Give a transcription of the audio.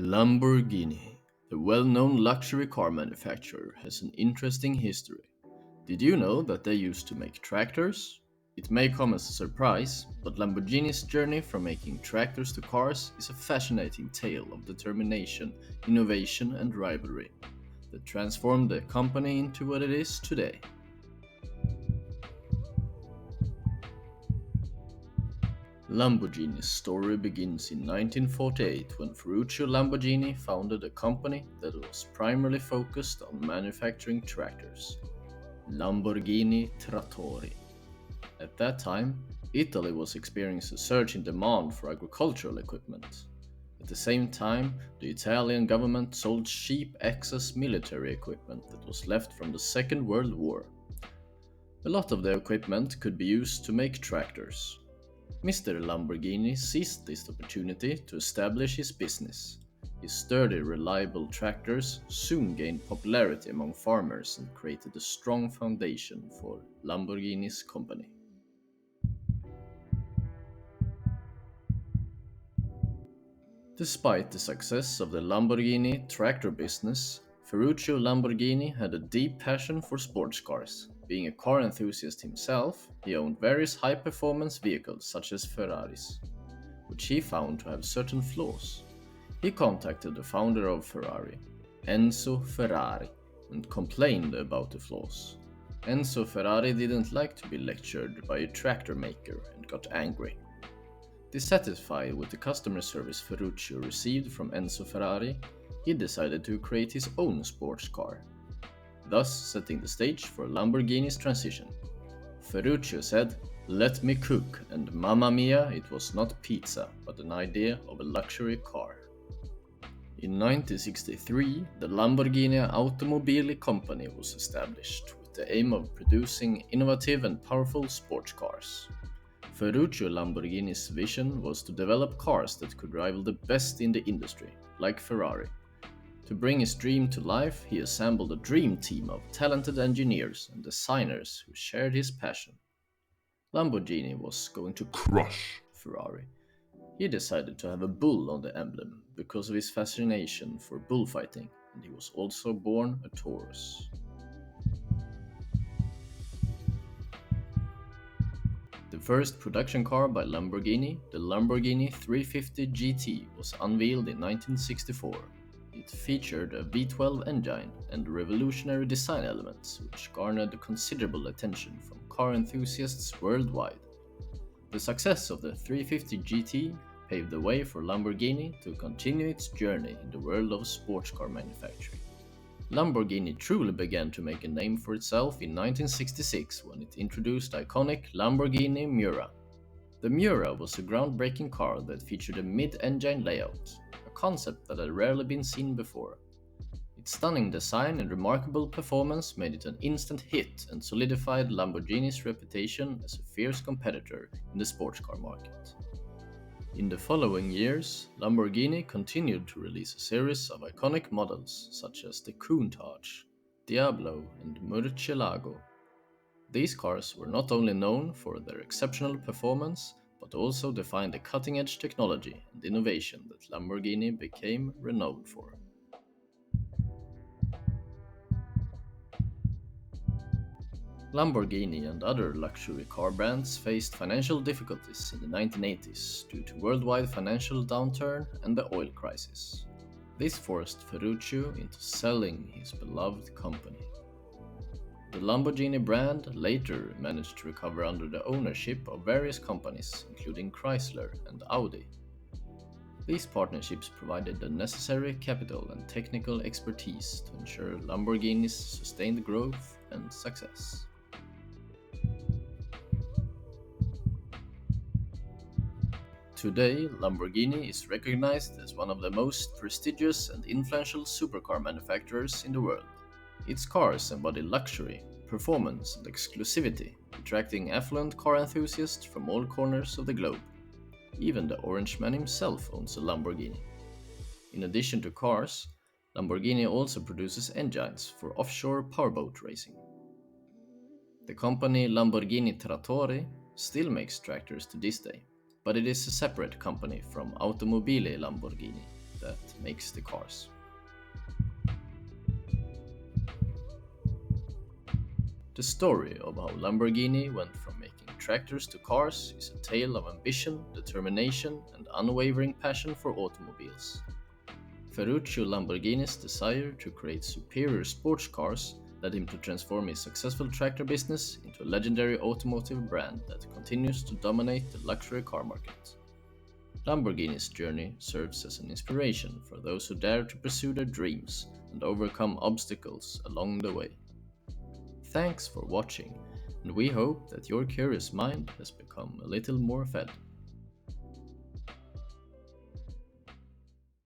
Lamborghini, the well-known luxury car manufacturer, has an interesting history. Did you know that they used to make tractors? It may come as a surprise, but Lamborghini's journey from making tractors to cars is a fascinating tale of determination, innovation, and rivalry that transformed the company into what it is today. Lamborghini's story begins in 1948 when Ferruccio Lamborghini founded a company that was primarily focused on manufacturing tractors, Lamborghini Trattori. At that time, Italy was experiencing a surge in demand for agricultural equipment. At the same time, the Italian government sold cheap excess military equipment that was left from the Second World War. A lot of the equipment could be used to make tractors. Mr. Lamborghini seized this opportunity to establish his business. His sturdy, reliable tractors soon gained popularity among farmers and created a strong foundation for Lamborghini's company. Despite the success of the Lamborghini tractor business, Ferruccio Lamborghini had a deep passion for sports cars. Being a car enthusiast himself, he owned various high-performance vehicles such as Ferraris, which he found to have certain flaws. He contacted the founder of Ferrari, Enzo Ferrari, and complained about the flaws. Enzo Ferrari didn't like to be lectured by a tractor maker and got angry. Dissatisfied with the customer service Ferruccio received from Enzo Ferrari, he decided to create his own sports car, thus setting the stage for Lamborghini's transition. Ferruccio said, "Let me cook," and mamma mia, it was not pizza, but an idea of a luxury car. In 1963, the Lamborghini Automobili Company was established with the aim of producing innovative and powerful sports cars. Ferruccio Lamborghini's vision was to develop cars that could rival the best in the industry, like Ferrari. To bring his dream to life, he assembled a dream team of talented engineers and designers who shared his passion. Lamborghini was going to crush Ferrari. He decided to have a bull on the emblem because of his fascination for bullfighting, and he was also born a Taurus. The first production car by Lamborghini, the Lamborghini 350 GT, was unveiled in 1964. It featured a V12 engine and revolutionary design elements, which garnered considerable attention from car enthusiasts worldwide. The success of the 350 GT paved the way for Lamborghini to continue its journey in the world of sports car manufacturing. Lamborghini truly began to make a name for itself in 1966 when it introduced iconic Lamborghini Miura. The Miura was a groundbreaking car that featured a mid-engine layout, a concept that had rarely been seen before. Its stunning design and remarkable performance made it an instant hit and solidified Lamborghini's reputation as a fierce competitor in the sports car market. In the following years, Lamborghini continued to release a series of iconic models such as the Countach, Diablo, and Murcielago. These cars were not only known for their exceptional performance, but also defined the cutting-edge technology and innovation that Lamborghini became renowned for. Lamborghini and other luxury car brands faced financial difficulties in the 1980s due to worldwide financial downturn and the oil crisis. This forced Ferruccio into selling his beloved company. The Lamborghini brand later managed to recover under the ownership of various companies, including Chrysler and Audi. These partnerships provided the necessary capital and technical expertise to ensure Lamborghini's sustained growth and success. Today, Lamborghini is recognized as one of the most prestigious and influential supercar manufacturers in the world. Its cars embody luxury, performance, and exclusivity, attracting affluent car enthusiasts from all corners of the globe. Even the Orange Man himself owns a Lamborghini. In addition to cars, Lamborghini also produces engines for offshore powerboat racing. The company Lamborghini Trattori still makes tractors to this day, but it is a separate company from Automobile Lamborghini. that makes the cars. The story of how Lamborghini went from making tractors to cars is a tale of ambition, determination, and unwavering passion for automobiles. Ferruccio Lamborghini's desire to create superior sports cars led him to transform his successful tractor business into a legendary automotive brand that continues to dominate the luxury car market. Lamborghini's journey serves as an inspiration for those who dare to pursue their dreams and overcome obstacles along the way. Thanks for watching, and we hope that your curious mind has become a little more fed.